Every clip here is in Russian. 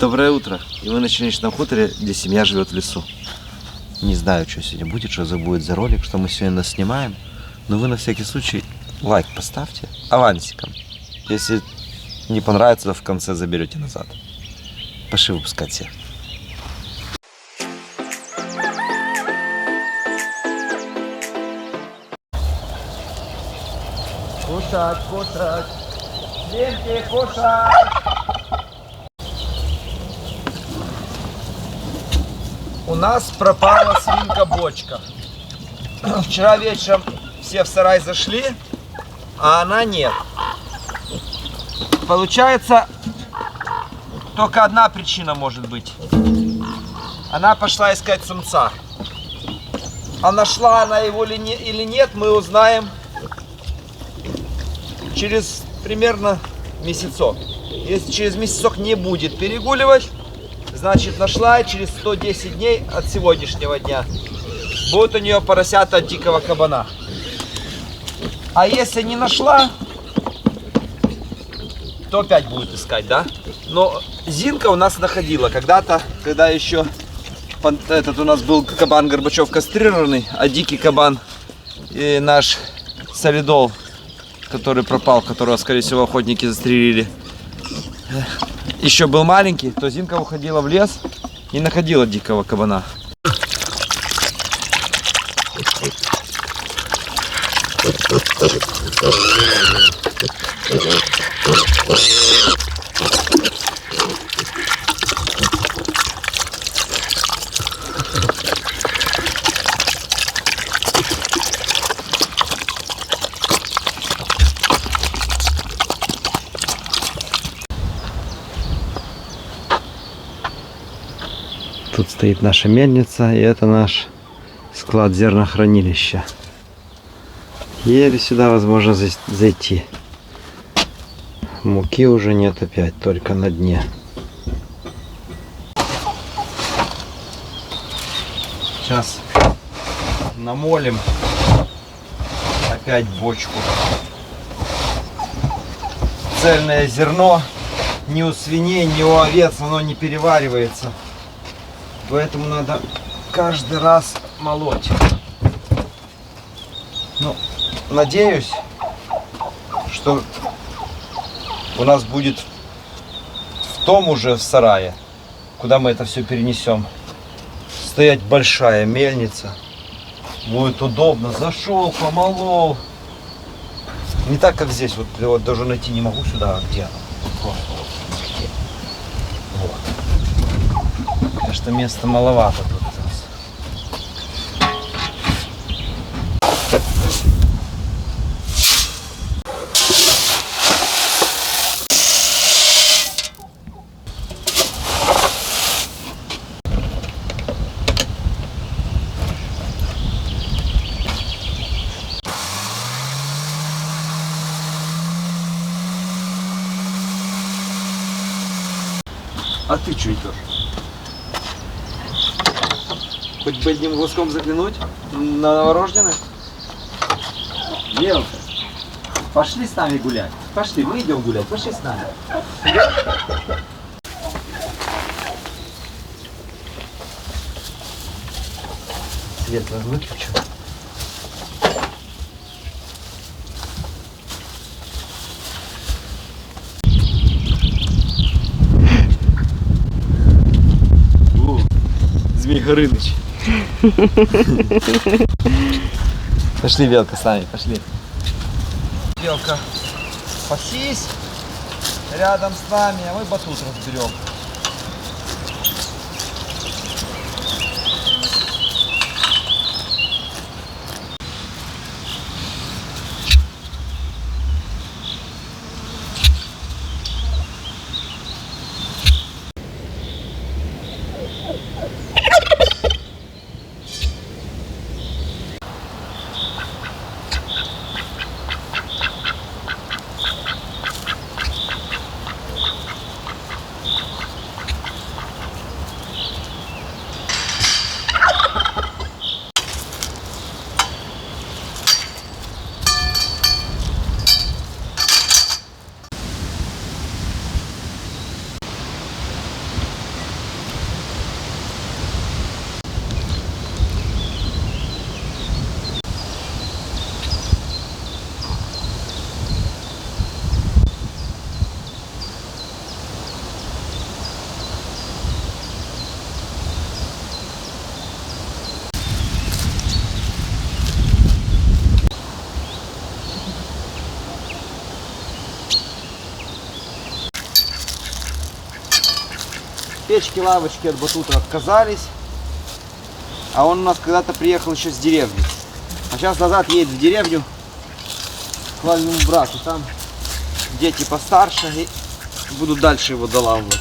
Доброе утро. И мы на Черничном хуторе, где семья живет в лесу. Не знаю, что сегодня будет, что будет за ролик, что мы сегодня снимаем. Но вы на всякий случай лайк поставьте авансиком. Если не понравится, то в конце заберете назад. Пошли выпускать всех. Кушать, кушать. Свинки, кушать. У нас пропала свинка-бочка. Вчера вечером все в сарай зашли, а она нет. Получается, только одна причина может быть. Она пошла искать самца. А нашла она его или нет, мы узнаем через примерно месяцок. Если через месяцок не будет перегуливать, значит нашла, и через 110 дней от сегодняшнего дня будут у нее поросята от дикого кабана. А если не нашла, то опять будет искать, да? Но Зинка у нас находила когда-то, когда еще этот у нас был кабан Горбачев кастрированный, а дикий кабан и наш солидол, который пропал, которого, скорее всего, охотники застрелили, еще был маленький, то Зинка уходила в лес и находила дикого кабана. Тут стоит наша мельница, и это наш склад зернохранилища. Еле сюда возможно зайти. Муки уже нет опять, только на дне. Сейчас намолим опять бочку. Цельное зерно ни у свиней, ни у овец оно не переваривается. Поэтому надо каждый раз молоть. Ну, надеюсь, что у нас будет в том уже в сарае, куда мы это все перенесем, стоять большая мельница. Будет удобно. Зашел, помолол. Не так, как здесь. Вот даже найти не могу сюда, где она. Вот. Конечно, места маловато тут у нас. А ты что идешь? Хоть бы одним глазком заглянуть на новорожденных? Белка, пошли с нами гулять. Пошли, мы идем гулять, пошли с нами. Свет выключу. Змей Горыныч. Пошли, Белка, с нами, пошли. Белка, пасись рядом с нами, а мы батут разберем. Печки, лавочки от батута отказались. А он у нас когда-то приехал еще с деревни. А сейчас назад едет в деревню к свадебному брату. Там дети постарше и будут дальше его доламывать.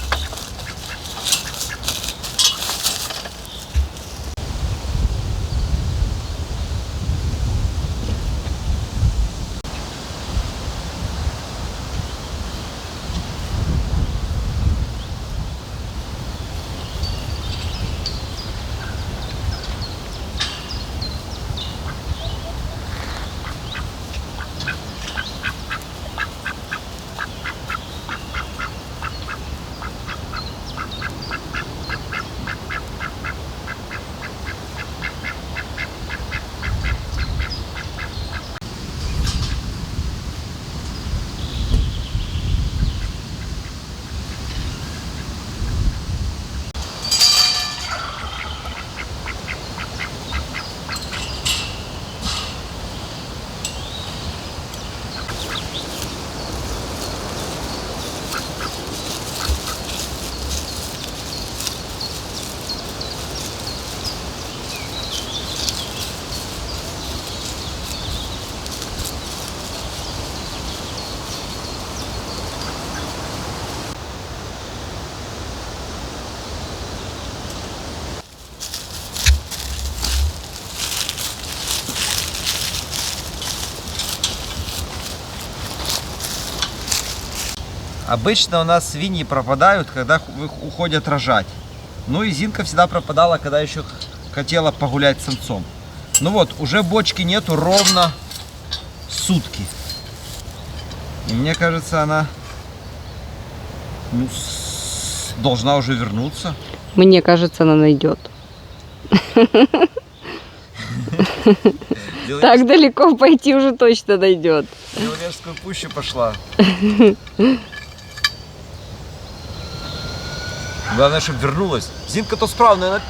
Обычно у нас свиньи пропадают, когда уходят рожать. Ну и Зинка всегда пропадала, когда еще хотела погулять с самцом. Ну вот, уже бочки нету ровно сутки. И мне кажется, она должна уже вернуться. Мне кажется, она найдет. Так далеко пойти уже точно найдет. Беловежскую пущу пошла. Главное, чтобы вернулась. Зинка-то справная, она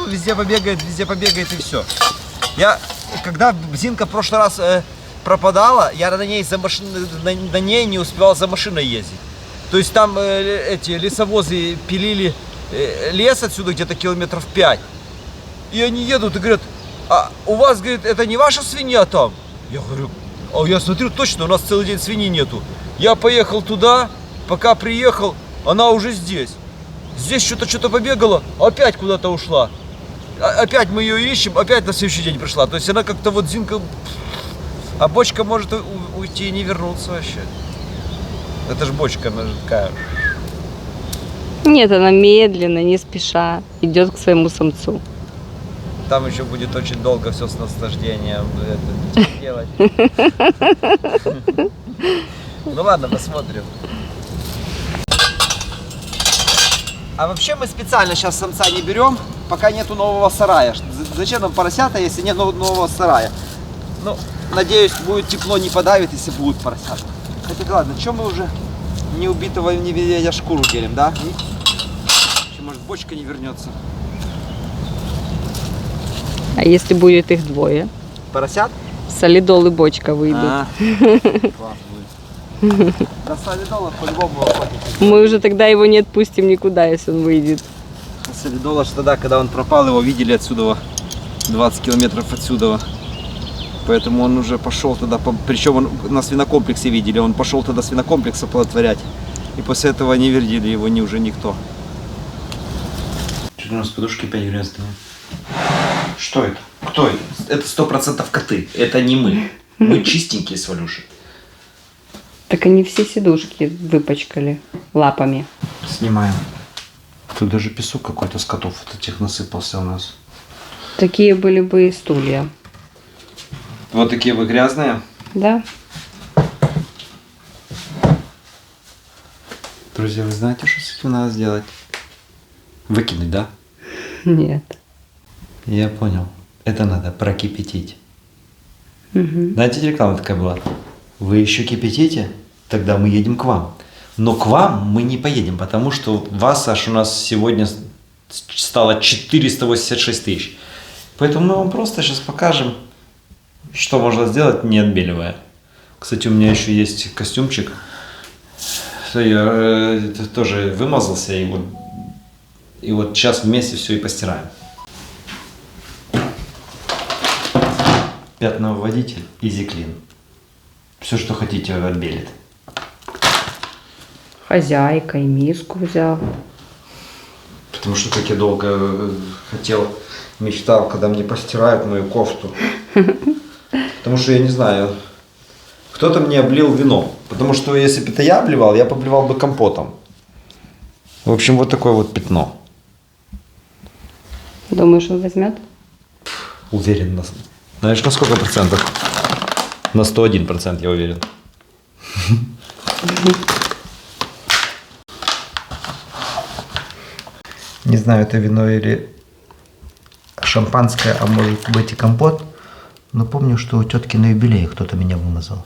везде побегает и все. Когда Зинка в прошлый раз пропадала, я на ней не успевал за машиной ездить. То есть там эти лесовозы пилили лес отсюда где-то километров 5. И они едут и говорят: а у вас, говорит, это не ваша свинья там? Я говорю: а я смотрю, точно, у нас целый день свиньи нету. Я поехал туда, пока приехал, она уже здесь. Здесь что-то побегала, опять куда-то ушла. Опять мы ее ищем, опять на следующий день пришла. То есть она как-то вот Зинка... А бочка может уйти и не вернуться вообще. Это же бочка, она же такая... Нет, она медленно, не спеша идет к своему самцу. Там еще будет очень долго все с наслаждением это делать. Ну ладно, посмотрим. А вообще мы специально сейчас самца не берем, пока нету нового сарая. Зачем нам поросята, если нет нового сарая? Ну, надеюсь, будет тепло, не подавит, если будут поросята. Хотя ладно, что мы уже не убитого медведя шкуру делим, да? Еще, может, бочка не вернется. А если будет их двое? Поросят? Солидол и бочка выйдут. Класс будет. До солидола по-любому охотники. Мы уже тогда его не отпустим никуда, если он выйдет. Солидола ж тогда, когда он пропал, его видели отсюда, 20 километров отсюда. Поэтому он уже пошел тогда, причем он на свинокомплексе видели, он пошел тогда свинокомплекс оплодотворять. И после этого не видели его уже никто. Что у нас подушки опять грязные? Что это? Кто это? Это 100% коты. Это не мы. Мы чистенькие с Валюшей. Так они все сидушки выпачкали лапами. Снимаем. Тут даже песок какой-то с котов вот этих насыпался у нас. Такие были бы и стулья. Вот такие вы грязные? Да. Друзья, вы знаете, что с этим надо сделать? Выкинуть, да? Нет. Я понял. Это надо прокипятить. Угу. Знаете, реклама такая была? Вы еще кипятите? Тогда мы едем к вам. Но к вам мы не поедем, потому что вас аж у нас сегодня стало 486 тысяч. Поэтому мы вам просто сейчас покажем, что можно сделать, не отбеливая. Кстати, у меня еще есть костюмчик. Я тоже вымазался, и вот И вот сейчас вместе все и постираем. Пятновыводитель Easy Clean. Все, что хотите, отбелит. Хозяйка и миску взял. Потому что так я долго хотел, мечтал, когда мне постирают мою кофту. Потому что я не знаю, кто-то мне облил вином. Потому что если бы это я обливал, я поблевал бы компотом. В общем, вот такое вот пятно. Думаешь, он возьмет? Уверен. Знаешь, на сколько процентов? На 101% я уверен. Не знаю, это вино или шампанское, а может быть и компот. Но помню, что у тетки на юбилее кто-то меня вымазал.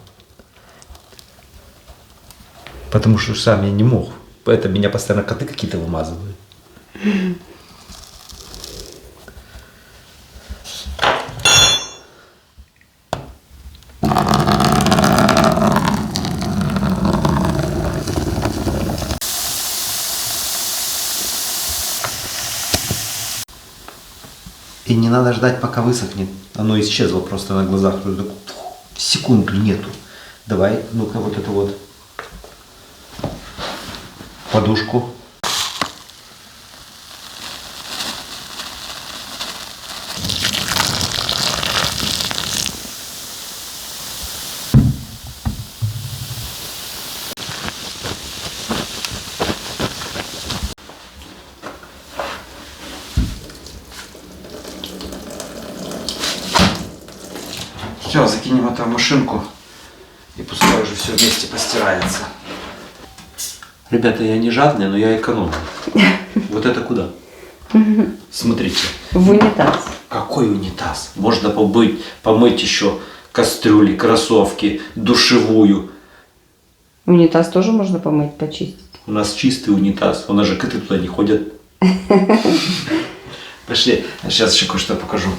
Потому что сам я не мог. Это меня постоянно коты какие-то вымазывают. И не надо ждать, пока высохнет. Оно исчезло просто на глазах. Секунду нету. Давай, ну-ка, вот это вот. Подушку. Все, закинем это в машинку. И пускай уже все вместе постирается. Ребята, я не жадный, но я экономный. Вот это куда? Смотрите. В унитаз. Какой унитаз? Можно помыть еще кастрюли, кроссовки, душевую. Унитаз тоже можно помыть, почистить. У нас чистый унитаз. У нас же коты туда не ходят. Пошли. Сейчас еще кое-что покажу.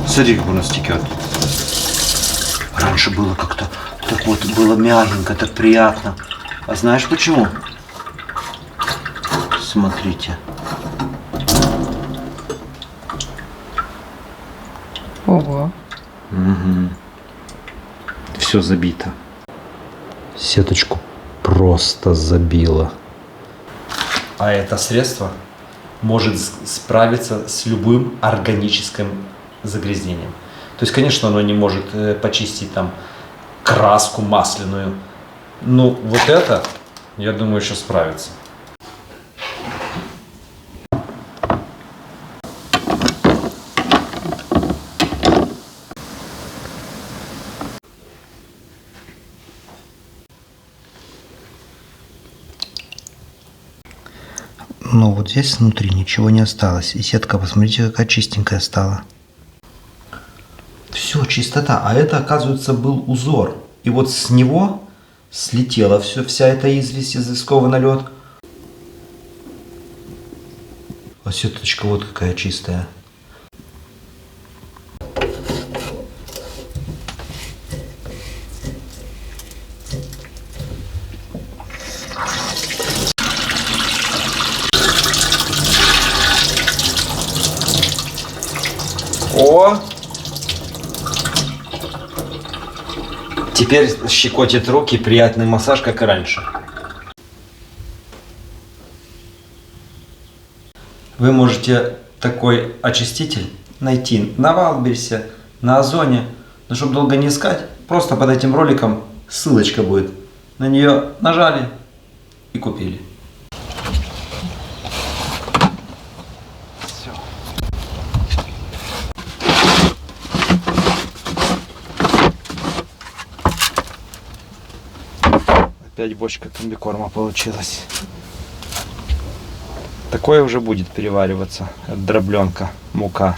Смотри, как у нас текет. Раньше было как-то так вот было мягенько, так приятно. А знаешь почему? Смотрите. Ого. Угу. Все забито. Сеточку просто забило. А это средство может справиться с любым органическим загрязнением. То есть, конечно, оно не может почистить там краску масляную. Но вот это, я думаю, еще справится. Но вот здесь внутри ничего не осталось. И сетка, посмотрите, какая чистенькая стала. Все, чистота. А это, оказывается, был узор. И вот с него слетела вся эта известь, известковый налет. А сеточка вот какая чистая. О! Теперь щекотит руки, приятный массаж, как и раньше. Вы можете такой очиститель найти на Вайлдберрисе, на Озоне. Но чтобы долго не искать, просто под этим роликом ссылочка будет. На нее нажали и купили. Опять бочка комбикорма получилась. Такое уже будет перевариваться. Дробленка, мука.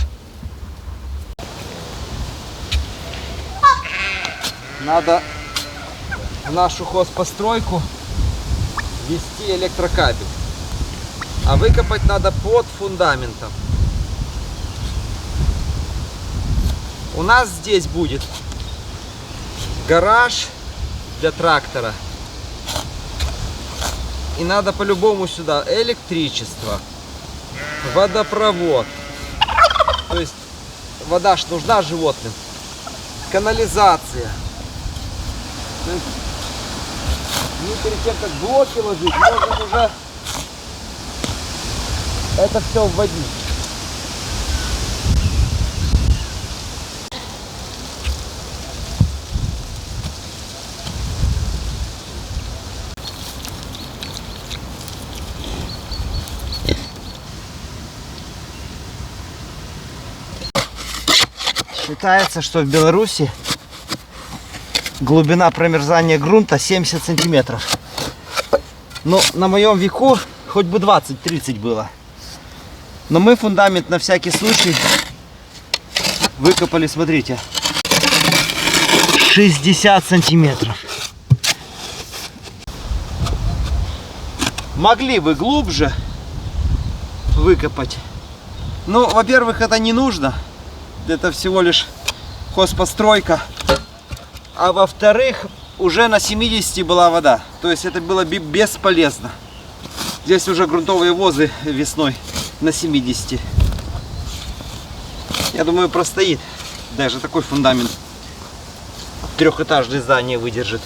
Надо в нашу хозпостройку ввести электрокабель. А выкопать надо под фундаментом. У нас здесь будет гараж для трактора. И надо по-любому сюда электричество. водопровод. То есть вода ж нужна животным. Канализация. То есть мы перед тем, как блоки ложить, можем уже это все вводить. Считается, что в Беларуси глубина промерзания грунта 70 сантиметров. Но на моем веку хоть бы 20-30 было. Но мы фундамент на всякий случай выкопали, смотрите, 60 сантиметров. Могли бы глубже выкопать. Ну, во-первых, это не нужно. Это всего лишь хозпостройка. А во-вторых, уже на 70 была вода. То есть это было бесполезно. Здесь уже грунтовые возы весной на 70. Я думаю, простоит. Даже такой фундамент трехэтажное здание выдержит.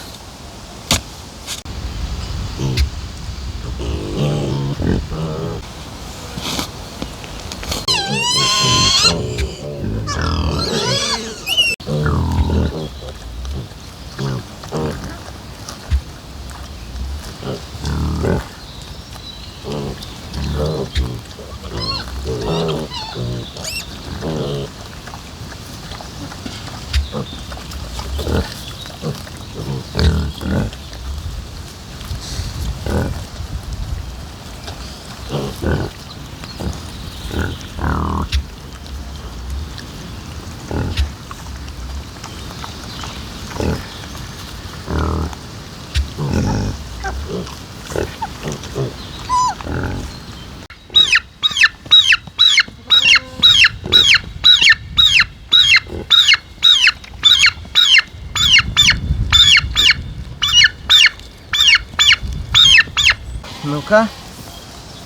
Ну-ка.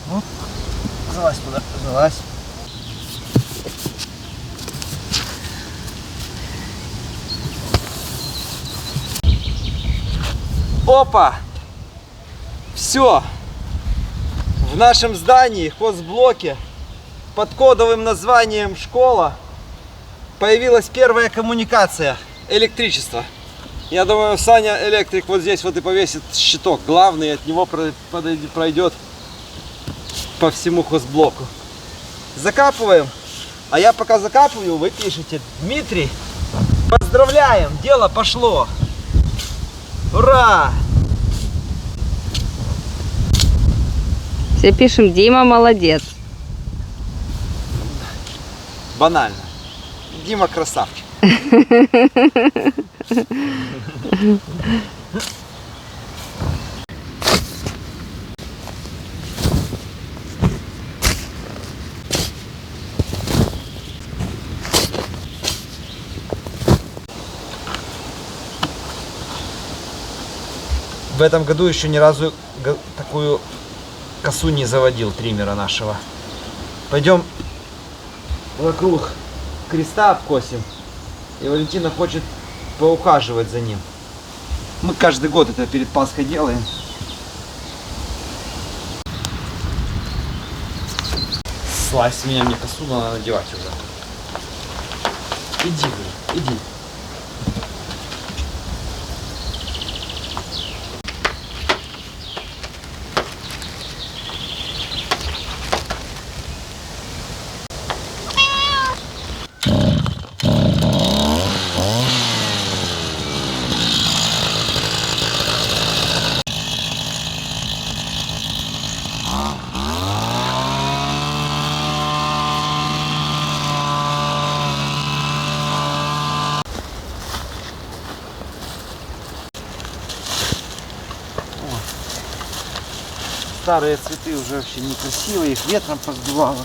Вот. Залазь туда, залазь. Опа! Все. В нашем здании, хозблоке, под кодовым названием «Школа» появилась первая коммуникация – электричество. Я думаю, Саня электрик вот здесь вот и повесит щиток главный, от него пройдет по всему хозблоку. Закапываем. А я пока закапываю, вы пишете: Дмитрий, поздравляем, дело пошло. Ура! Все пишем: Дима молодец. Банально. Дима красавчик. В этом году еще ни разу такую косу не заводил триммера нашего. Пойдем вокруг креста обкосим. И Валентина хочет поухаживать за ним. Мы каждый год это перед Пасхой делаем. Слазь с меня, мне косу надо надевать уже. Иди, иди. Старые цветы уже вообще некрасивые, их ветром подбивало.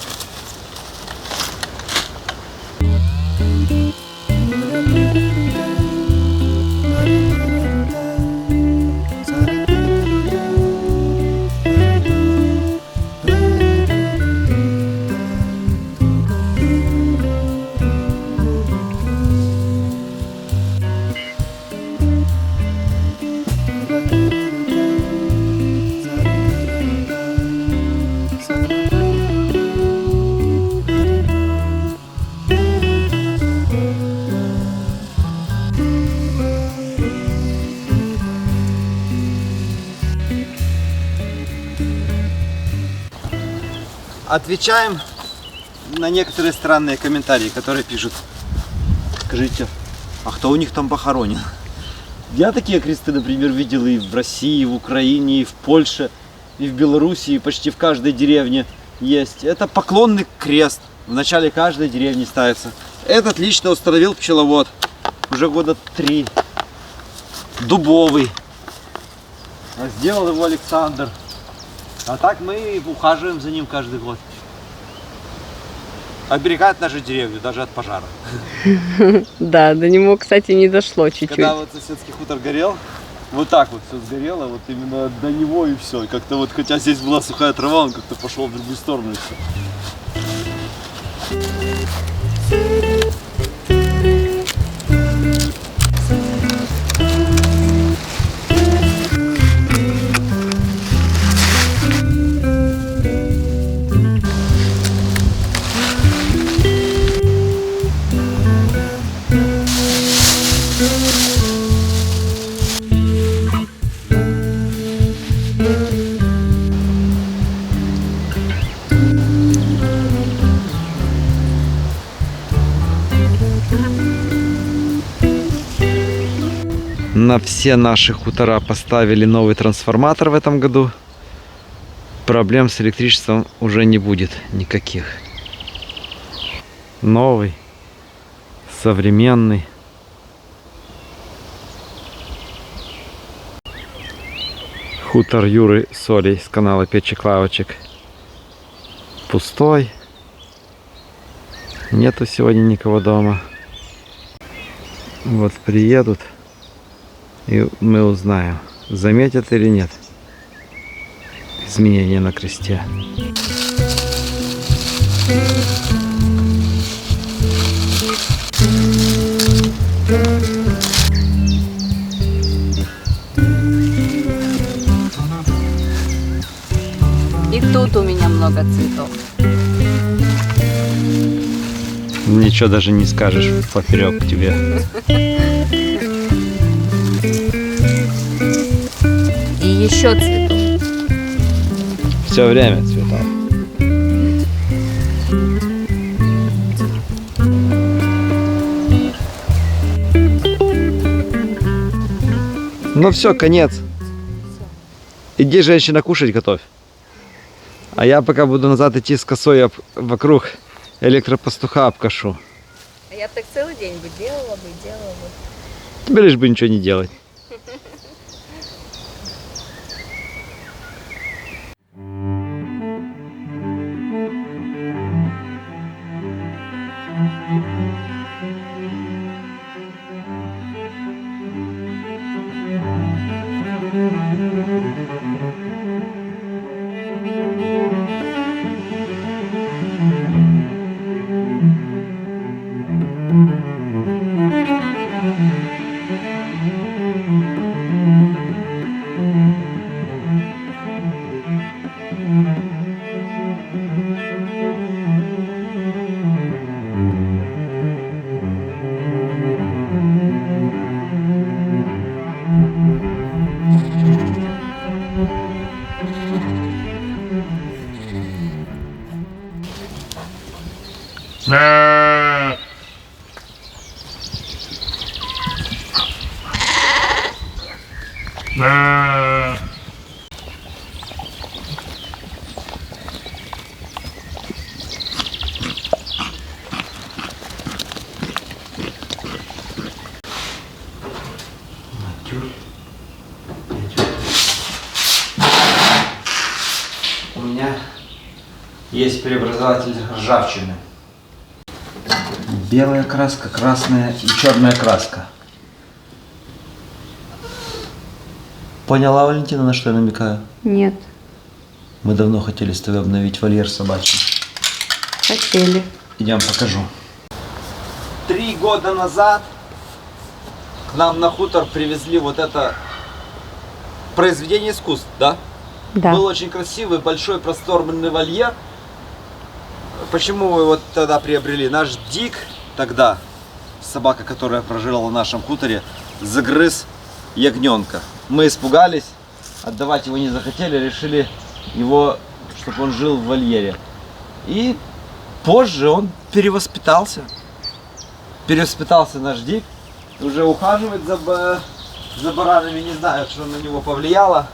отвечаем на некоторые странные комментарии, которые пишут. Скажите, а кто у них там похоронен? Я такие кресты, например, видел и в России, и в Украине, и в Польше, и в Белоруссии, почти в каждой деревне есть. Это поклонный крест. В начале каждой деревни ставится. Этот лично установил пчеловод. Уже года 3. Дубовый. А сделал его Александр. А так мы ухаживаем за ним каждый год. Оберегает нашу деревню даже от пожара. Да, до него, кстати, не дошло чуть-чуть. Когда вот соседский хутор горел, вот так вот все сгорело, вот именно до него и все. Как-то вот, хотя здесь была сухая трава, он как-то пошел в другую сторону и все. На все наши хутора поставили новый трансформатор в этом году. Проблем с электричеством уже не будет никаких. Новый, современный. Хутор Юры Солей с канала Печек Лавочек пустой. Нету сегодня никого дома. Вот приедут. И мы узнаем, заметят или нет изменения на кресте. И тут у меня много цветов. Ничего даже не скажешь поперек тебе. И еще цветов. Все время цветов. Ну все, конец. Иди, женщина, кушать готовь. А я пока буду назад идти с косой вокруг электропастуха обкашу. А я так целый день бы делала бы. Тебе лишь бы ничего не делать. У меня есть преобразователь ржавчины. Белая краска, красная и черная краска. Поняла, Валентина, на что я намекаю? Нет, Мы давно хотели с тобой обновить вольер собачий. хотели. Идем покажу. 3 года назад к нам на хутор привезли вот это произведение искусств, да? Да. Был очень красивый, большой, просторный вольер. Почему мы его тогда приобрели? Наш Дик тогда, собака, которая прожила в нашем хуторе, загрыз ягненка. Мы испугались, отдавать его не захотели, решили его, чтобы он жил в вольере. И позже он перевоспитался. Перевоспитался наш Дик. Уже ухаживает за баранами. Не знаю, что на него повлияло.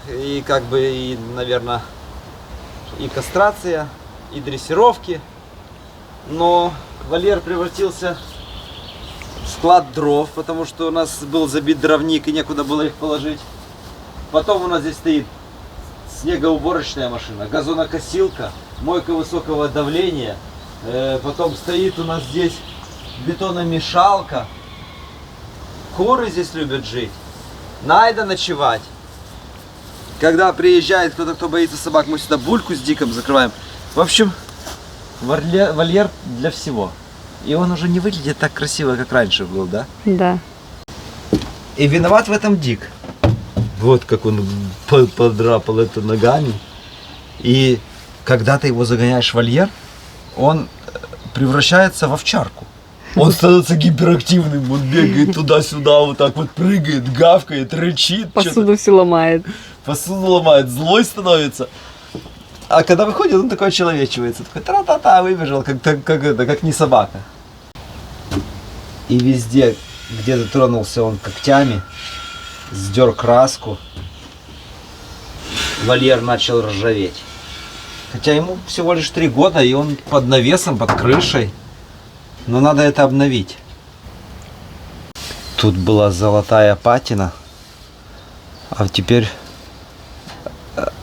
И как бы, и, наверное, и кастрация, и дрессировки. Но вольер превратился в склад дров, потому что у нас был забит дровник и некуда было их положить. Потом у нас здесь стоит снегоуборочная машина, газонокосилка, мойка высокого давления. Потом стоит у нас здесь бетономешалка. Куры здесь любят жить. Найда ночевать. Когда приезжает кто-то, кто боится собак, мы сюда бульку с Диком закрываем. В общем, вольер для всего. И он уже не выглядит так красиво, как раньше был, да? Да. И виноват в этом Дик. Вот как он подрапал это ногами. И когда ты его загоняешь в вольер, он превращается в овчарку. Он становится гиперактивным, он бегает туда-сюда, вот так вот прыгает, гавкает, рычит. Посуду все ломает. Посуду ломает, злой становится. А когда выходит, он такой очеловечивается. Такой тра-та-та, выбежал, как не собака. И везде, где дотронулся он когтями, сдер краску, вольер начал ржаветь. Хотя ему всего лишь 3 года, и он под навесом, под крышей. Но надо это обновить. Тут была золотая патина, а теперь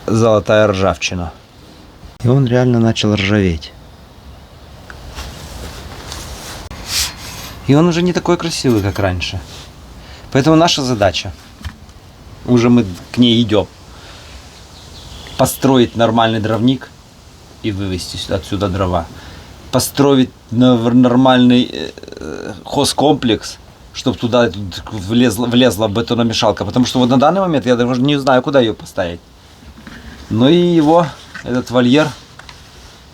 золотая ржавчина. И он реально начал ржаветь. И он уже не такой красивый, как раньше. Поэтому наша задача, уже мы к ней идем, построить нормальный дровник и вывести отсюда дрова. Построить нормальный хозкомплекс, чтобы туда влезла бетономешалка. Потому что вот на данный момент я даже не знаю, куда ее поставить. Ну и его, этот вольер,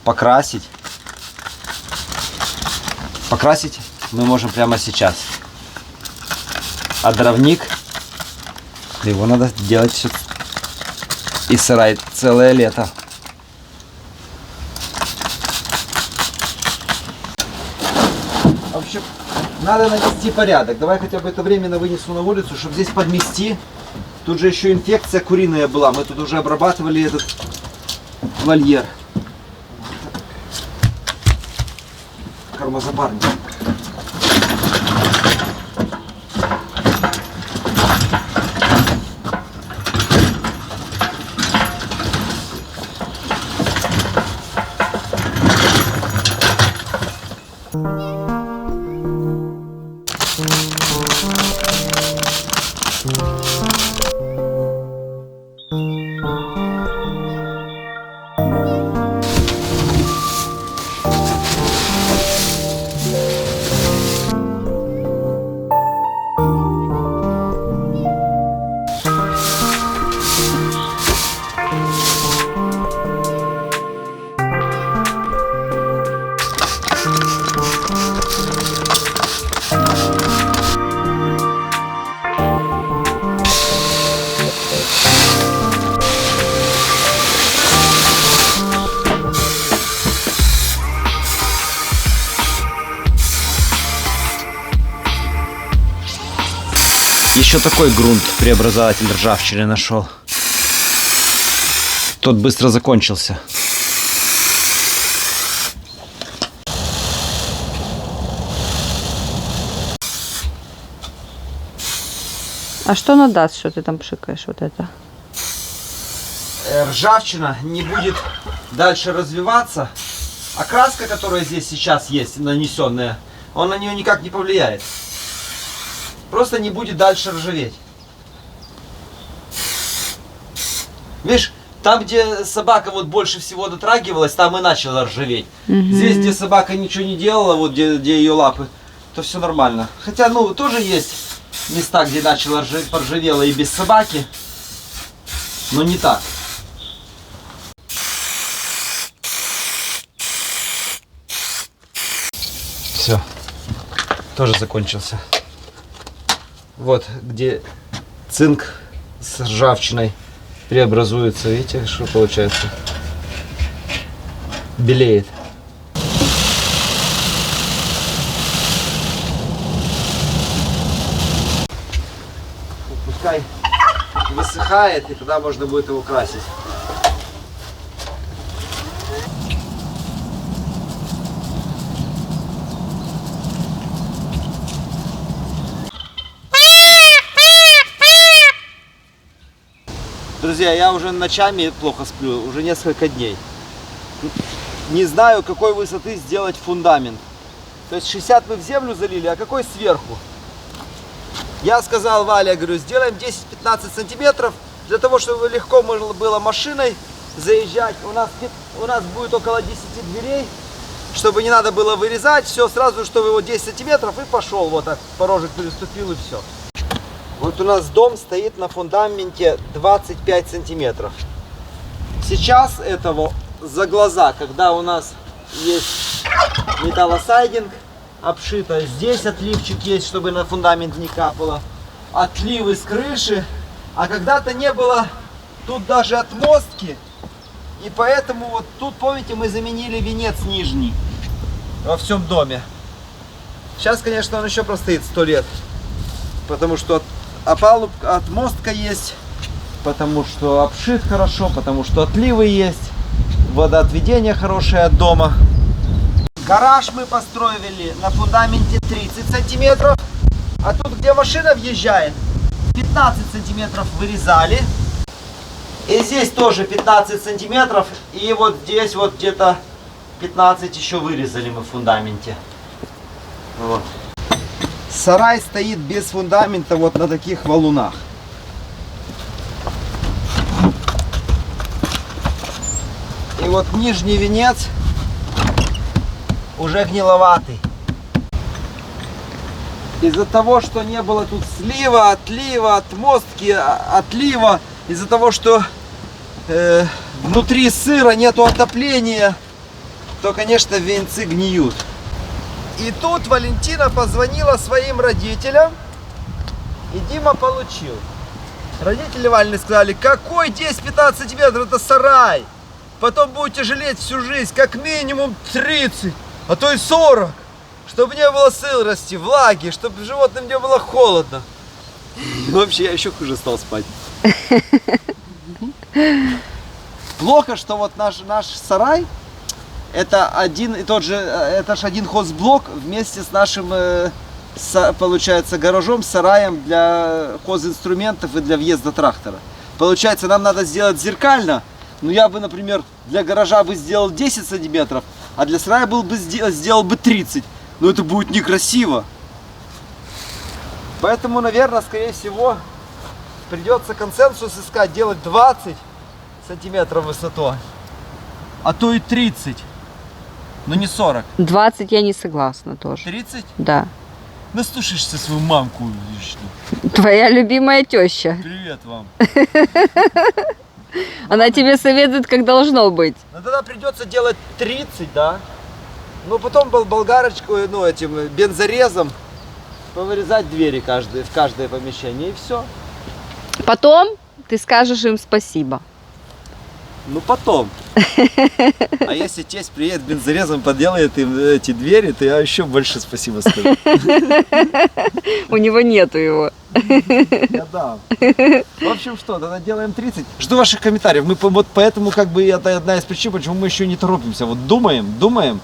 покрасить. Покрасить мы можем прямо сейчас. А дровник, его надо делать все и сарай целое лето. В общем, надо навести порядок. Давай хотя бы это временно вынесу на улицу, чтобы здесь подмести. Тут же еще инфекция куриная была. Мы тут уже обрабатывали этот вольер. Кормозабарник. Еще такой грунт преобразователь ржавчины нашел. Тот быстро закончился. А что оно даст, что ты там пшикаешь вот это? Ржавчина не будет дальше развиваться, а краска, которая здесь сейчас есть, нанесенная, он на нее никак не повлияет. Просто не будет дальше ржаветь. Видишь, там, где собака вот больше всего дотрагивалась, там и начала ржаветь. Здесь, где собака ничего не делала, вот где ее лапы, то все нормально. Хотя, ну, тоже есть места, где начала поржавела и без собаки, но не так. Все, тоже закончился. Вот где цинк с ржавчиной преобразуется. Видите, что получается? белеет. Пускай высыхает, и тогда можно будет его красить. Друзья, я уже ночами плохо сплю, уже несколько дней. Не знаю, какой высоты сделать фундамент. То есть 60 мы в землю залили, а какой сверху? Я сказал Вале, говорю, сделаем 10-15 сантиметров, для того, чтобы легко можно было машиной заезжать. У нас будет около 10 дверей, чтобы не надо было вырезать, все сразу, чтобы его 10 сантиметров и пошел, вот так, порожек переступил и все. Вот у нас дом стоит на фундаменте 25 сантиметров. Сейчас этого за глаза, когда у нас есть металлосайдинг, обшито, здесь отливчик есть, чтобы на фундамент не капало, отливы с крыши, а когда-то не было тут даже отмостки, и поэтому вот тут, помните, мы заменили венец нижний во всем доме. Сейчас, конечно, он еще простоит 100 лет, потому что отмостка есть, потому что обшит хорошо, потому что отливы есть, водоотведение хорошее от дома. Гараж мы построили на фундаменте 30 сантиметров, а тут, где машина въезжает, 15 сантиметров вырезали. И здесь тоже 15 сантиметров, и вот здесь вот где-то 15 еще вырезали мы в фундаменте. Вот. Сарай стоит без фундамента вот на таких валунах. И вот нижний венец уже гниловатый. Из-за того, что не было тут слива, отлива, отмостки, отлива, из-за того, что внутри сыра нету отопления, то, конечно, венцы гниют. И тут Валентина позвонила своим родителям, и Дима получил. Родители Валины сказали, какой 10-15 сантиметров, это сарай. Потом будете жалеть всю жизнь, как минимум 30, а то и 40. Чтобы не было сырости, влаги, чтобы животным не было холодно. И вообще я еще хуже стал спать. Плохо, что вот наш сарай, это один и тот же, это ж один хозблок вместе с нашим, получается, гаражом, сараем для хозинструментов и для въезда трактора. Получается, нам надо сделать зеркально. Ну я бы, например, для гаража бы сделал 10 сантиметров, а для сарая сделал бы 30. Но это будет некрасиво. Поэтому, наверное, скорее всего, придется консенсус искать, делать 20 сантиметров высоту, а то и 30. Но не 40. 20 я не согласна тоже. 30? Да. Наслушаешься свою мамку. Твоя любимая теща. Привет вам. Она тебе советует, как должно быть. Ну тогда придется делать 30, да? Ну потом болгарочку, ну этим бензорезом повырезать двери в каждое помещение и все. Потом ты скажешь им спасибо. Ну потом. А если тесть приедет бензорезом, поделает им эти двери, то я еще больше спасибо скажу. У него нету его. Я дам. В общем, что, тогда делаем 30. Жду ваших комментариев. Мы вот поэтому, как бы, это одна из причин, почему мы еще не торопимся. Вот думаем,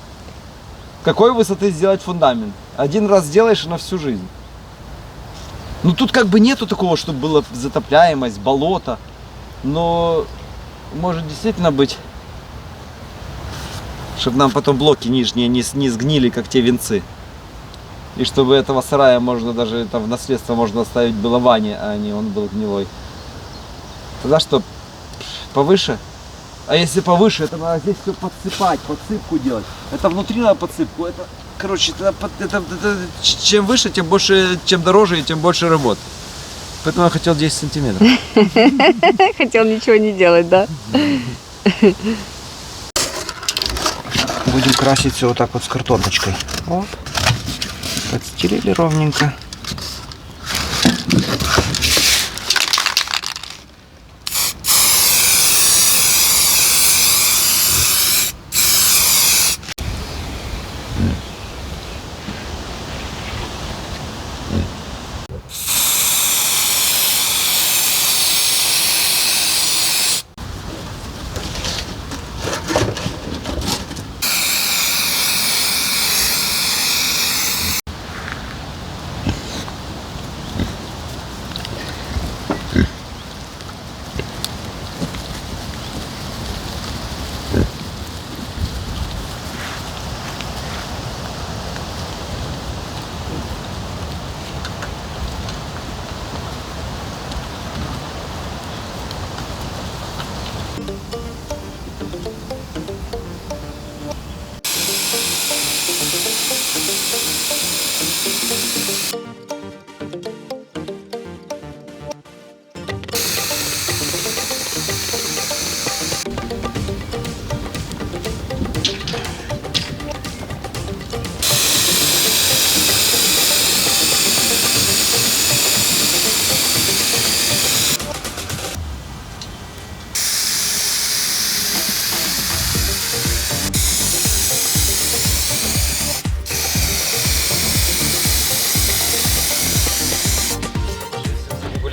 какой высоты сделать фундамент. Один раз сделаешь и на всю жизнь. Ну тут как бы нету такого, чтобы была затопляемость, болото. Но может действительно быть, чтобы нам потом блоки нижние не сгнили, как те венцы. И чтобы этого сарая можно даже там в наследство можно оставить было Ване, а не он был гнилой. Тогда что, повыше? А если повыше, это надо здесь все подсыпать, подсыпку делать. Это внутри надо подсыпку. Это, короче, чем выше, тем больше, чем дороже и тем больше работы. Поэтому я хотел 10 сантиметров. Хотел ничего не делать, да? Будем красить все вот так вот с картоночкой. Вот. Подстелили ровненько.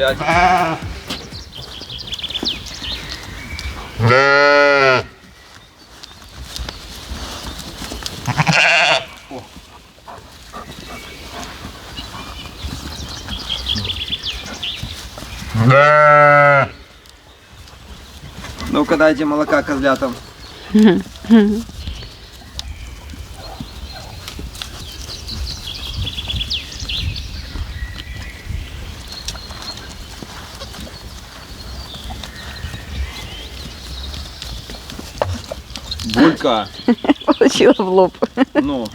погулять. Ну-ка дайте молока козлятам. Булька, Получила в лоб. ну,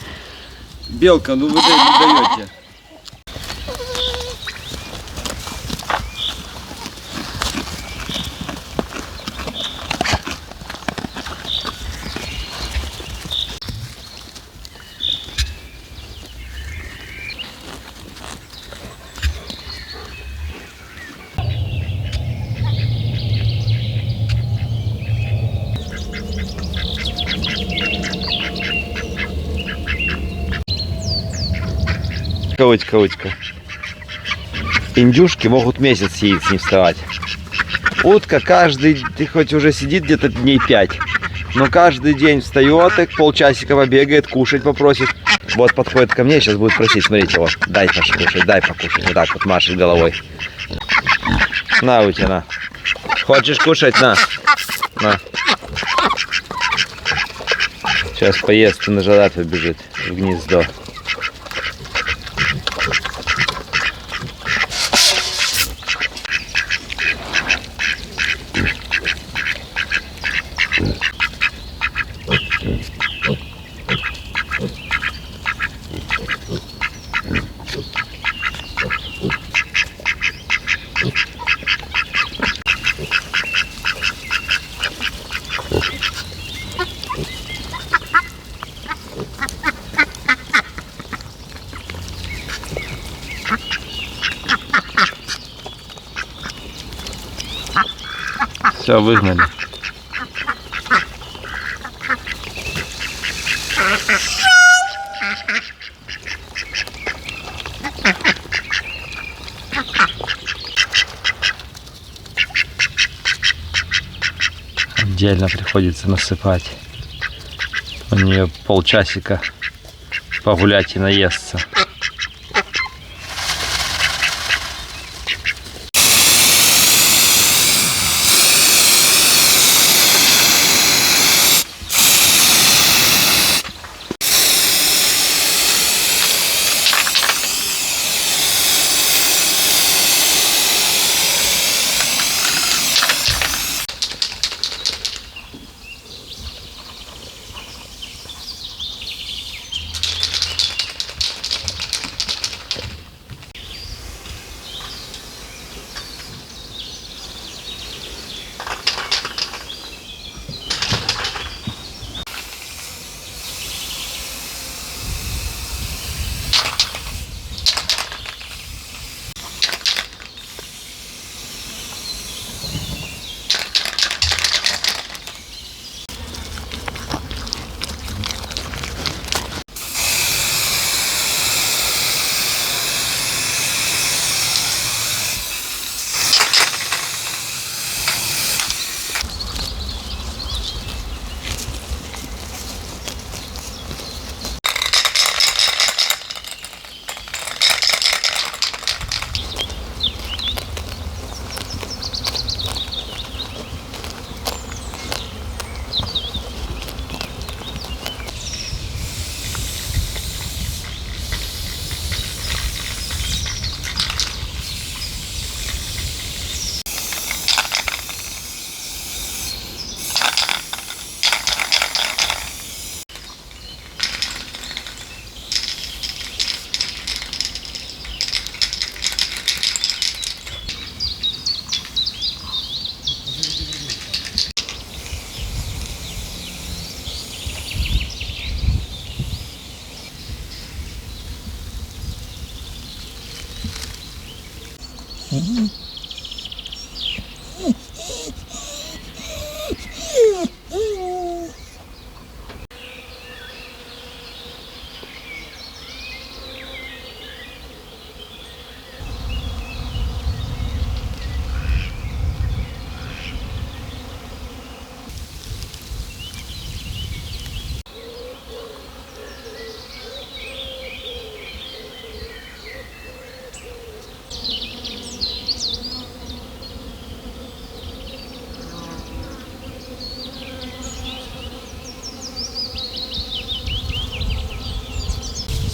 белка, ну вы даете. Кавычка. Индюшки могут месяц яиц не вставать. Утка каждый, ты хоть уже сидит где-то дней 5, но каждый день встает, и полчасика побегает, кушать попросит. Вот подходит ко мне, сейчас будет просить, смотрите, вот, дай покушать, дай покушать. Вот так вот машет головой. На, у тебя, на. Хочешь кушать? На. Сейчас поест и на жадат побежит в гнездо. Все, выгнали. Отдельно приходится насыпать. У нее полчасика погулять и наесться.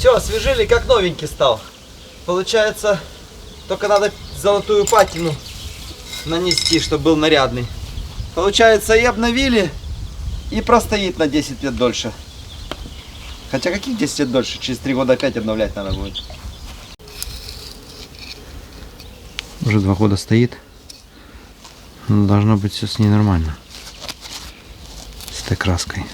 Все, освежили, как новенький стал. Получается, только надо золотую патину нанести, чтобы был нарядный. Получается, и обновили, и простоит на 10 лет дольше. Хотя каких 10 лет дольше? Через 3 года опять обновлять надо будет. Уже 2 года стоит. Но должно быть все с ней нормально. С этой краской.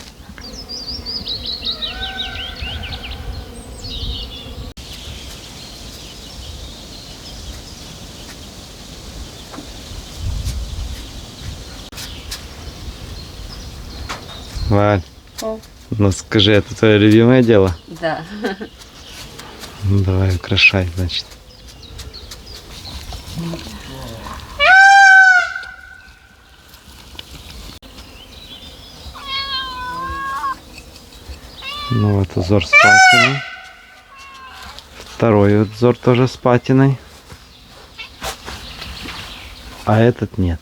Валь, ну скажи, это твое любимое дело? Да. Ну, давай украшай, значит. Ну вот узор с патиной. Второй узор тоже с патиной. А этот нет.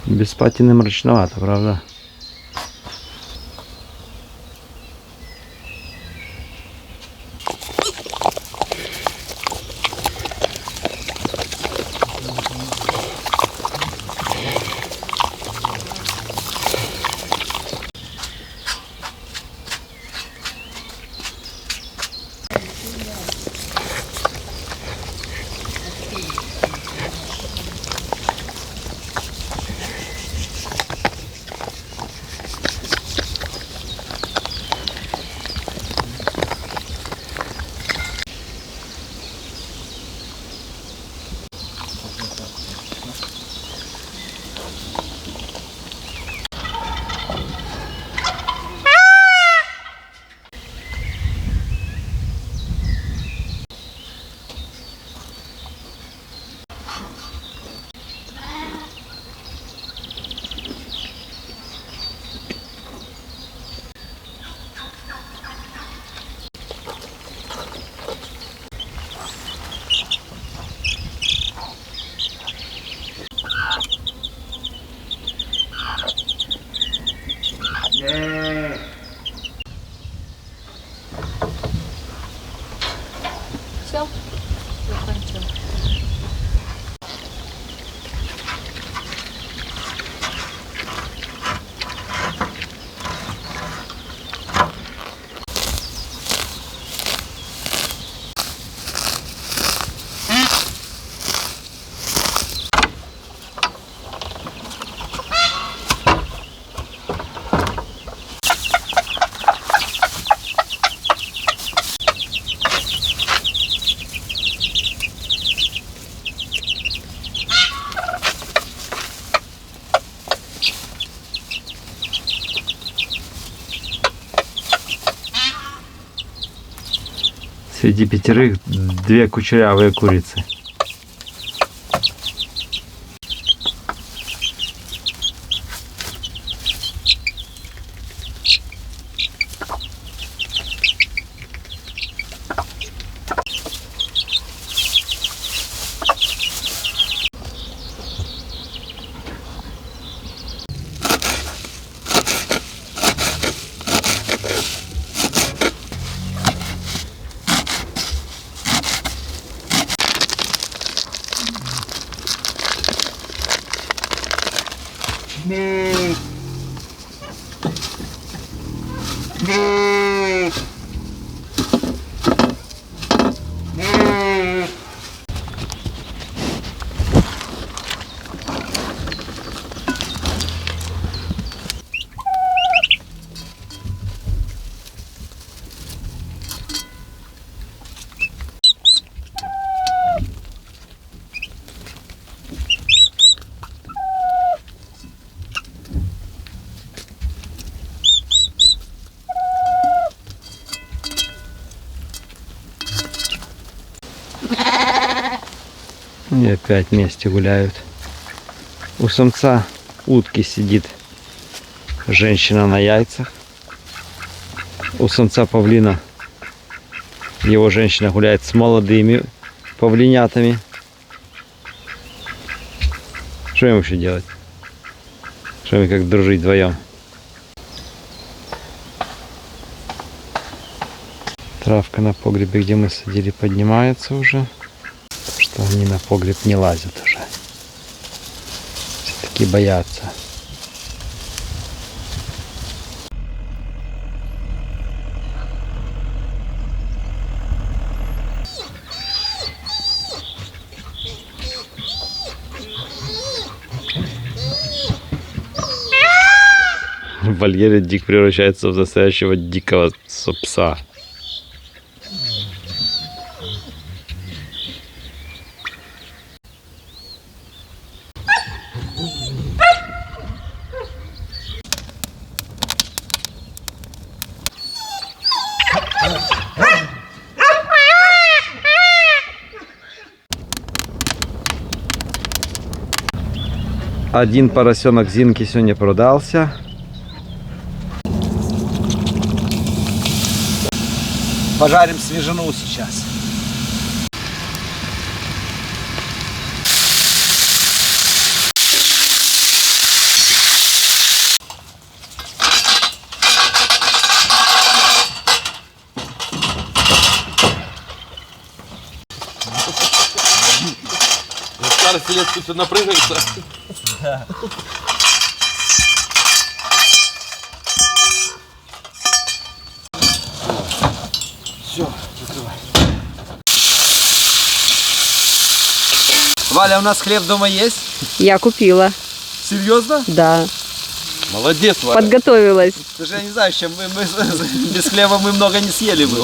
Без патины мрачновато, правда? Все, закончила. Среди 5 2 кучерявые курицы. И опять вместе гуляют. У самца утки сидит женщина на яйцах. У самца павлина его женщина гуляет с молодыми павлинятами. Что им вообще делать? Что им как дружить вдвоем? Травка на погребе, где мы садили, поднимается уже. Что они на погреб не лазят уже. Все-таки боятся. В вольере Дик превращается в настоящего дикого пса. Один поросенок Зинки сегодня продался. Пожарим свежину сейчас. Старости лет тут напрыгается. Все, закрывай. Валя, у нас хлеб дома есть? Я купила, Серьезно? да. Молодец, Валя. Подготовилась. Даже я не знаю, чем без хлеба мы много не съели бы.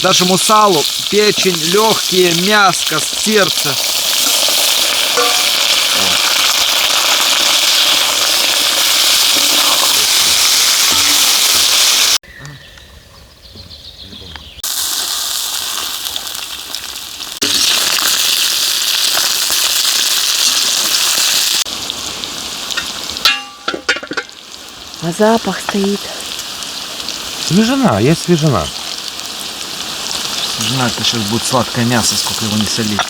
Нашему салу печень, легкие, мяско, сердце. А запах стоит. Свежена, есть свежена. Жена, это сейчас будет сладкое мясо, сколько его не солить.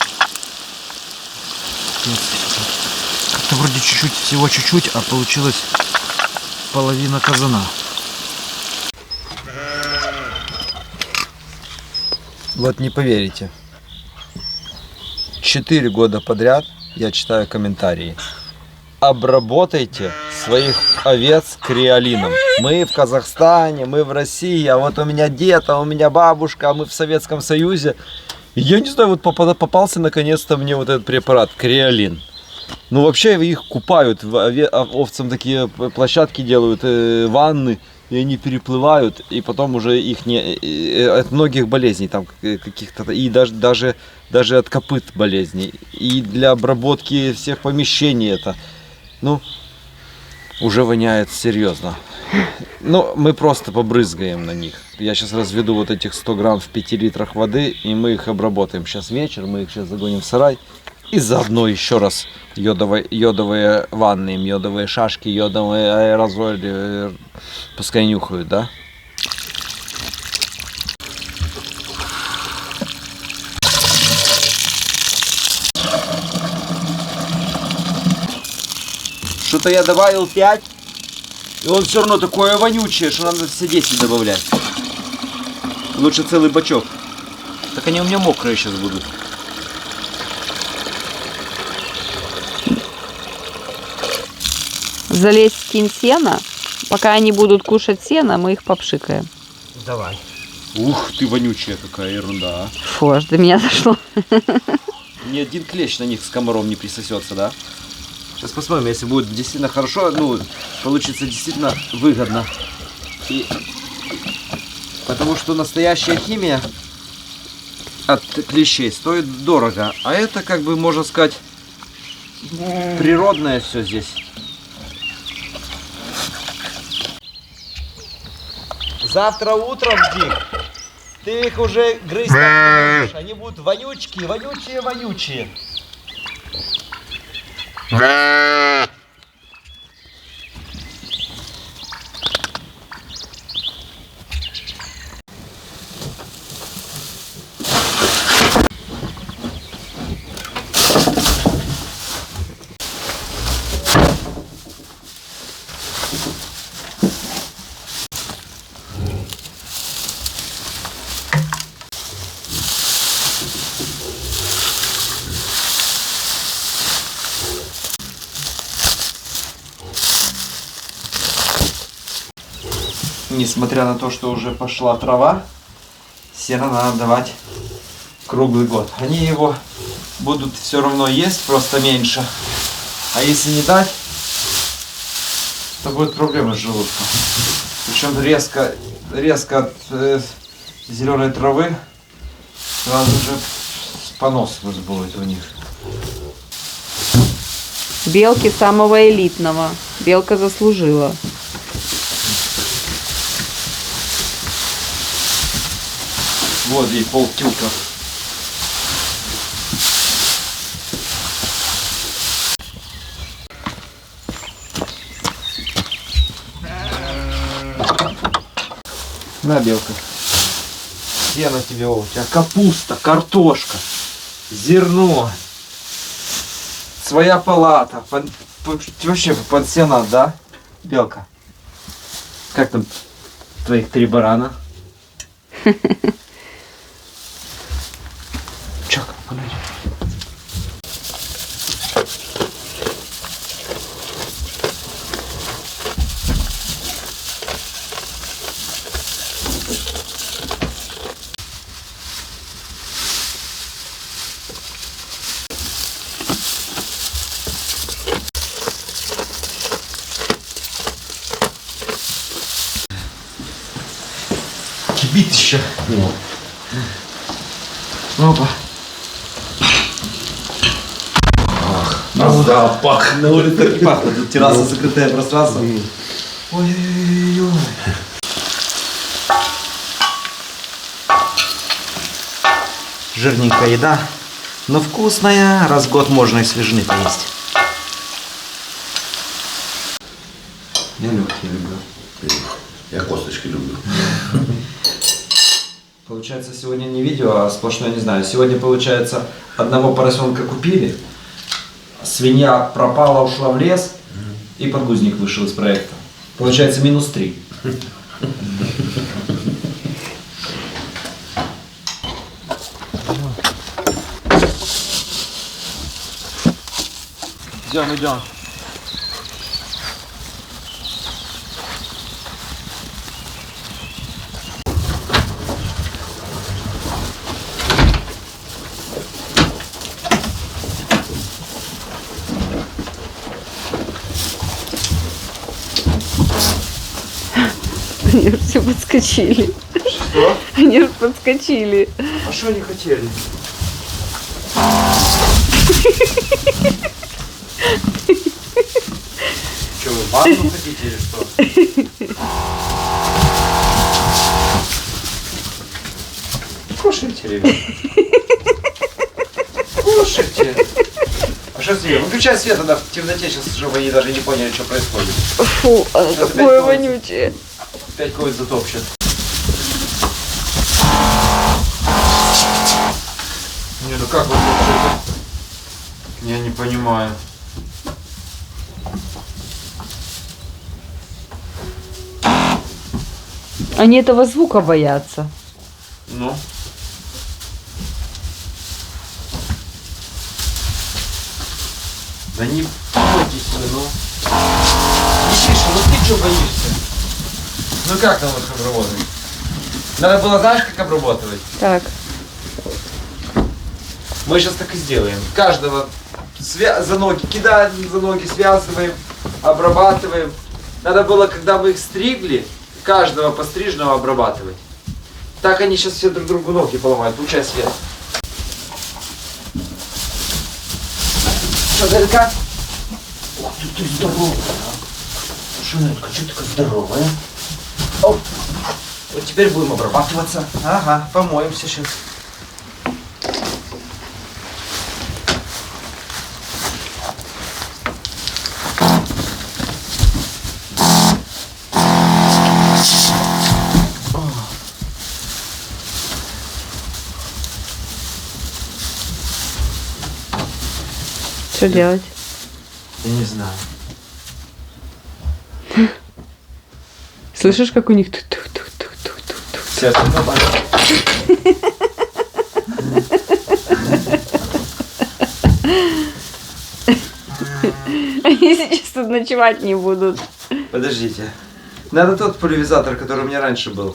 Как-то вроде чуть-чуть, всего чуть-чуть, а получилось половина казана. Вот не поверите. 4 года подряд я читаю комментарии. Обработайте своих овец креолином. Мы в Казахстане, мы в России, а вот у меня дед, а у меня бабушка, а мы в Советском Союзе. И я не знаю, вот попался наконец-то мне вот этот препарат, креолин. Ну вообще их купают, овцам такие площадки делают, ванны, и они переплывают, и потом уже их не... От многих болезней там каких-то, и даже от копыт болезней. И для обработки всех помещений это... Ну, уже воняет серьезно. Ну, мы просто побрызгаем на них. Я сейчас разведу вот этих 100 грамм в 5 литрах воды, и мы их обработаем. Сейчас вечер, мы их сейчас загоним в сарай. И заодно еще раз йодовые ванны, йодовые шашки, йодовые аэрозоли. Пускай нюхают, да? Что-то я добавил 5, и он все равно такое вонючее, что надо все 10 добавлять. Лучше целый бачок. Так они у меня мокрые сейчас будут. Залезть скинь сено. Пока они будут кушать сено, мы их попшикаем. Давай. Ух ты, вонючая какая ерунда. Фу, аж до меня дошло. Ни один клещ на них с комаром не присосется, да? Сейчас посмотрим, если будет действительно хорошо, ну, получится действительно выгодно. Потому что настоящая химия от клещей стоит дорого. А это, как бы, можно сказать, природное все здесь. Завтра утром, Дик, ты их уже грызть не будешь. Они будут вонючие, вонючие, вонючие. несмотря на то, что уже пошла трава, сено надо давать круглый год. Они его будут все равно есть, просто меньше. А если не дать, то будет проблема с желудком. Причем резко от зеленой травы сразу же понос будет у них. Белки самого элитного. Белка заслужила. Вот ей полтюка. На, белка. Сено тебе, у тебя капуста, картошка, зерно, своя палата, вообще пансионат, да, белка? Как там твоих 3 барана? Чак, погоди. Кипит еще. Опа. Запах. На улице так не пахнет. Тут терраса, закрытое пространство. Ой-ой-ой. Жирненькая еда, но вкусная. Раз в год можно и свежины поесть. Я легкие люблю. Я косточки люблю. Получается, сегодня не видео, а сплошное не знаю. Сегодня, получается, одного поросенка купили, свинья пропала, ушла в лес, и подгузник вышел из проекта. Получается, -3. Идем. Они же все подскочили. Что? Они же подскочили. А что они хотели? Что, вы банку хотите или что? Кушайте, ребят. Кушайте. А что с ней? Выключай свет, тогда в темноте сейчас, чтобы они даже не поняли, что происходит. Фу, оно Сейчас такое опять вонючее. Опять кого-то затопчет. Не, ну как вы топчете? Я не понимаю. Они этого звука боятся. Ну? Да не бойтесь вы, ну. Миша, ну ты что боишься? Ну как нам их обработать? Надо было, знаешь, как обрабатывать? Так. Мы сейчас так и сделаем. Каждого за ноги кидаем, за ноги связываем, обрабатываем. Надо было, когда мы их стригли, каждого постриженного обрабатывать. Так они сейчас все друг другу ноги поломают. Включай свет. Что, Зелька? Ух ты здоровая. Шинелька, что такая здоровая? Оп. Вот теперь будем обрабатываться. Ага, помоемся сейчас. Что делать? Я не знаю. Слышишь, как у них тух-тух-тух-тух-тух-тух? Сейчас Они сейчас тут ночевать не будут. Подождите. Надо тот пульверизатор, который у меня раньше был.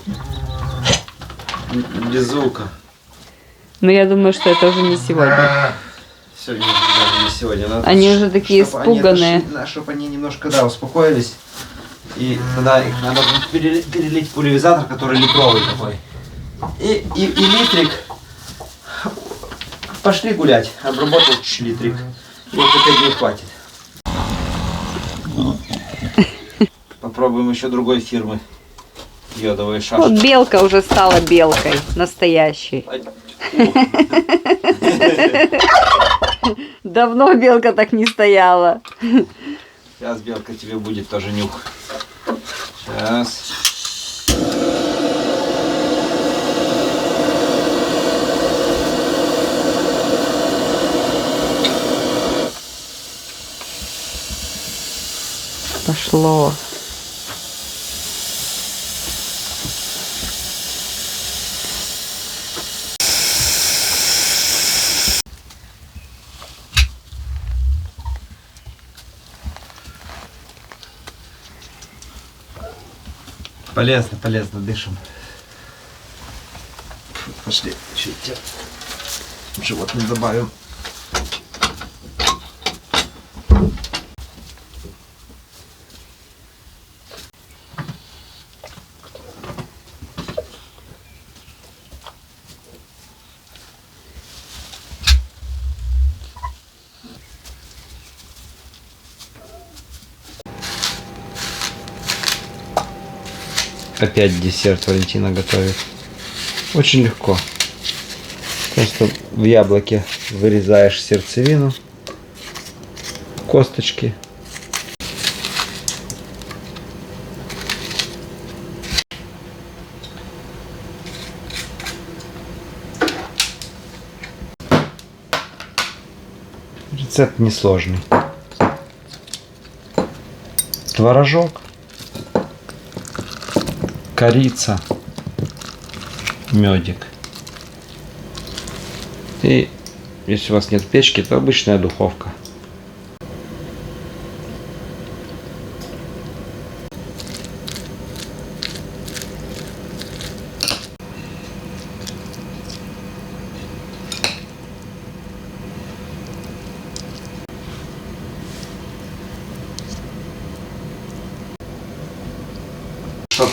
Без звука. Но я думаю, что это уже не сегодня. Сегодня, даже не сегодня. Надо, Они уже такие испуганные. Чтобы они немножко, да, успокоились. И тогда их надо перелить пульверизатор, который литровый такой. И литрик. Пошли гулять. Обработал чуть литрик. И вот это не хватит. Попробуем еще другой фирмы. Йодовые шашки. Вот белка уже стала белкой. Настоящей. Давно белка так не стояла. Сейчас, белка, тебе будет тоже нюх. Сейчас. Пошло. Полезно, полезно, дышим. Пошли, чуть животным добавим. Опять десерт Валентина готовит. Очень легко. Просто в яблоке вырезаешь сердцевину, косточки. Рецепт несложный. Творожок, корица, медик. И если у вас нет печки, то обычная духовка.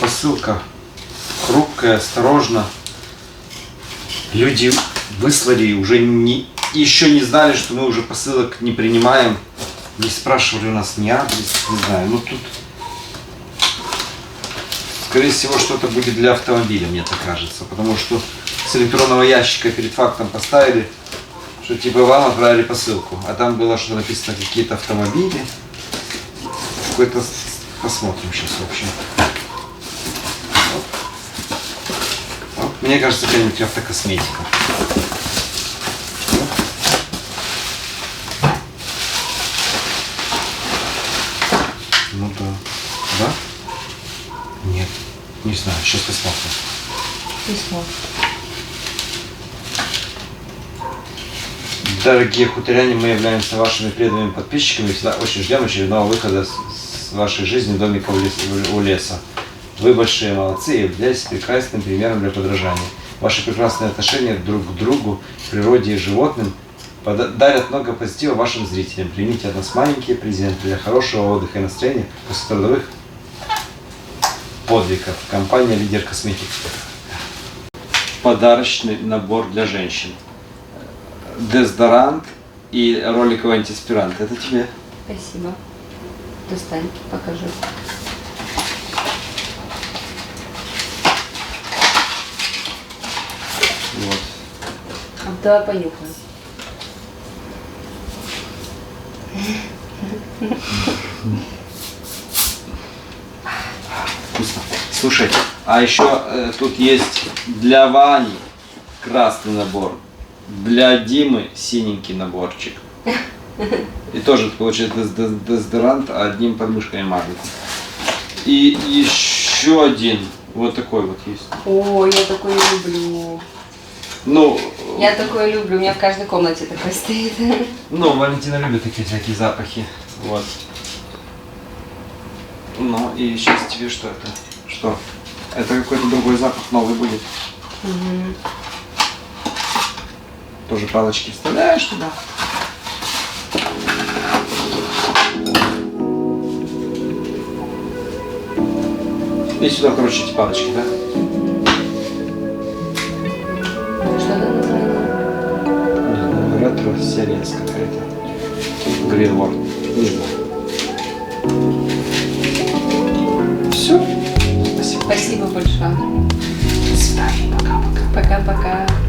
Посылка хрупкая, осторожно. Люди выслали, уже еще не знали, что мы уже посылок не принимаем. Не спрашивали у нас ни адрес, не знаю. Ну тут, скорее всего, что-то будет для автомобиля, мне так кажется. Потому что с электронного ящика перед фактом поставили, что типа вам отправили посылку. А там было что написано, какие-то автомобили. Какой-то, посмотрим сейчас, в общем. Мне кажется, какая-нибудь автокосметика. Ну да. Да? Нет. Не знаю. Сейчас посмотрим. Письмо. Дорогие хуторяне, мы являемся вашими преданными подписчиками и всегда очень ждем очередного выхода с вашей жизни домика у леса. Вы большие молодцы и являетесь прекрасным примером для подражания. Ваши прекрасные отношения друг к другу, природе и животным дарят много позитива вашим зрителям. Примите от нас маленькие презенты для хорошего отдыха и настроения после трудовых подвигов. Компания «Лидер Косметик». Подарочный набор для женщин. Дезодорант и роликовый антиспирант. Это тебе. Спасибо. Достань, покажи. Вот. Давай понюхаем. Вкусно. Слушай, а еще тут есть для Вани красный набор, для Димы синенький наборчик. И тоже получается дезодорант, а одним подмышками мажет. И еще один вот такой вот есть. О, я такой люблю. Ну, Я такое люблю, у меня в каждой комнате такой стоит. ну, Валентина любит такие всякие запахи. Вот. Ну и сейчас тебе что это? Что? Это какой-то другой запах новый будет. Тоже палочки вставляешь туда. И сюда, короче, эти палочки, да? Что это называется? Ретро-серия какая-то. Greenward. Не знаю. Все. Спасибо. Спасибо большое. До свидания. Пока-пока. Пока-пока.